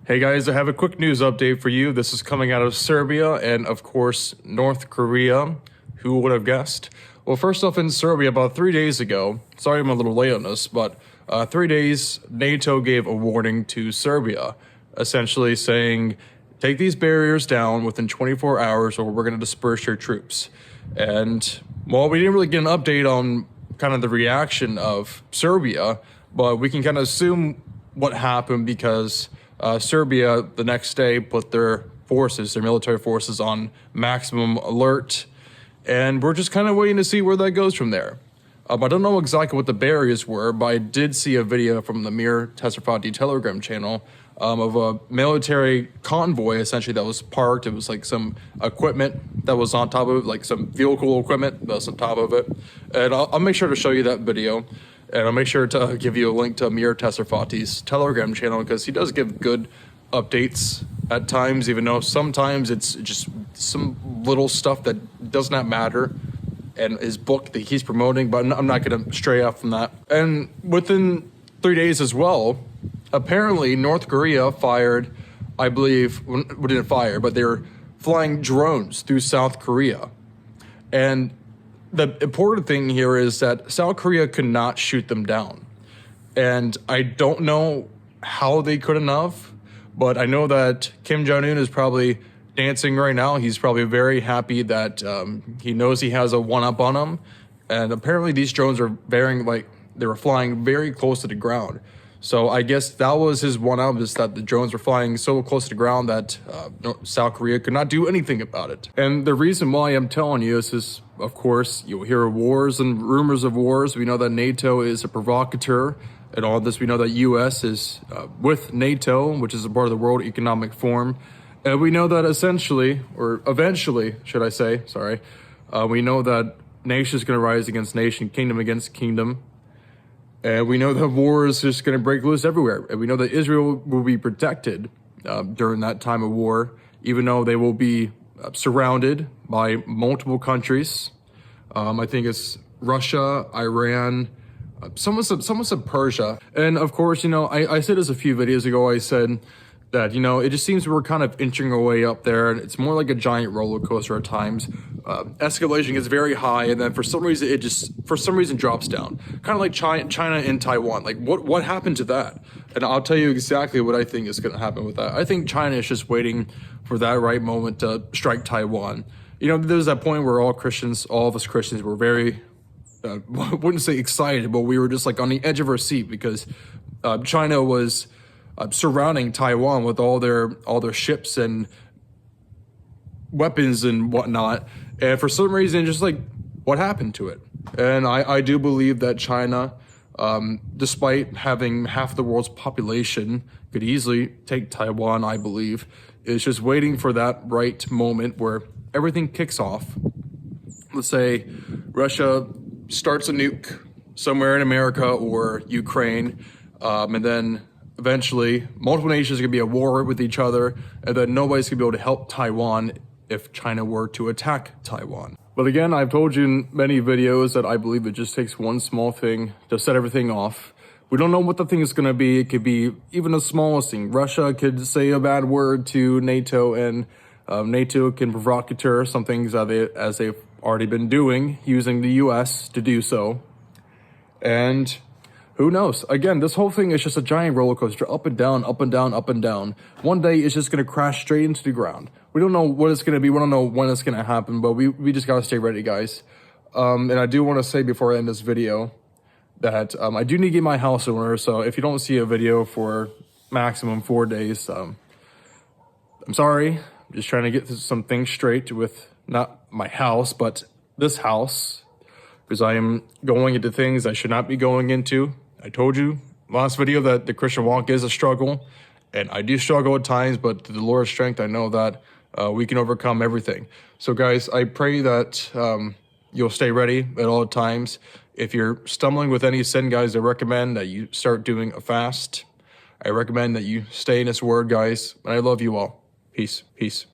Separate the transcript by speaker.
Speaker 1: Hey guys, I have a quick news update for you. This is coming out of Serbia and, of course, North Korea. Who would have guessed? Well, first off, in Serbia, about 3 days ago, sorry I'm a little late on this, but 3 days, NATO gave a warning to Serbia, essentially saying, take these barriers down within 24 hours or we're going to disperse your troops. And, well, we didn't really get an update on kind of the reaction of Serbia, but we can kind of assume what happened because Serbia the next day put their military forces on maximum alert, and we're just kind of waiting to see where that goes from there. I don't know exactly what the barriers were, but I did see a video from the Mir Tesrafati Telegram channel of a military convoy essentially that was parked. It was like some equipment that was on top of it, like some vehicle equipment that was on top of it. And I'll make sure to show you that video. And I'll make sure to give you a link to Mir Tesrafati's Telegram channel because he does give good updates at times, even though sometimes it's just some little stuff that does not matter. And his book that he's promoting, but I'm not going to stray off from that. And within 3 days as well, apparently North Korea fired, I believe, we didn't fire, but they were flying drones through South Korea. And the important thing here is that South Korea could not shoot them down. And I don't know how they couldn't have, but I know that Kim Jong-un is probably dancing right now. He's probably very happy that he knows he has a one-up on him. And apparently these drones are they were flying very close to the ground. So I guess that was his one-up, is that the drones were flying so close to the ground that South Korea could not do anything about it. And the reason why I'm telling you is, of course, you'll hear wars and rumors of wars. We know that NATO is a provocateur. And all this, we know that U.S. is with NATO, which is a part of the World Economic Forum. And we know that essentially, or eventually, should I say, we know that nation is going to rise against nation, kingdom against kingdom. And we know that war is just going to break loose everywhere. And we know that Israel will be protected during that time of war, even though they will be surrounded by multiple countries. I think it's Russia, Iran, someone said Persia. And of course, I said this a few videos ago. I said that, it just seems we're kind of inching our way up there, and it's more like a giant roller coaster at times. Escalation is very high, and then for some reason it drops down. Kind of like China and Taiwan. Like what happened to that? And I'll tell you exactly what I think is going to happen with that. I think China is just waiting for that right moment to strike Taiwan. There's that point where all of us Christians were very, wouldn't say excited, but we were just like on the edge of our seat because China was surrounding Taiwan with all their ships and weapons and whatnot. And for some reason, just like, what happened to it? And I do believe that China, despite having half the world's population, could easily take Taiwan, I believe, is just waiting for that right moment where everything kicks off. Let's say Russia starts a nuke somewhere in America or Ukraine, and then eventually multiple nations are going to be at war with each other, and then nobody's going to be able to help Taiwan if China were to attack Taiwan. But again, I've told you in many videos that I believe it just takes one small thing to set everything off. We don't know what the thing is going to be. It could be even the smallest thing. Russia could say a bad word to NATO, and NATO can provocateur some things as they've already been doing, using the U.S. to do so. And who knows? Again, this whole thing is just a giant roller coaster, up and down, up and down, up and down. One day it's just going to crash straight into the ground. We don't know what it's going to be. We don't know when it's going to happen, but we just got to stay ready, guys. And I do want to say before I end this video that I do need to get my house in order. So if you don't see a video for maximum 4 days, I'm sorry. I'm just trying to get some things straight with not my house, but this house, because I am going into things I should not be going into. I told you last video that the Christian walk is a struggle, and I do struggle at times, but through the Lord's strength, I know that we can overcome everything. So guys, I pray that you'll stay ready at all times. If you're stumbling with any sin, guys, I recommend that you start doing a fast. I recommend that you stay in His Word, guys, and I love you all. Peace.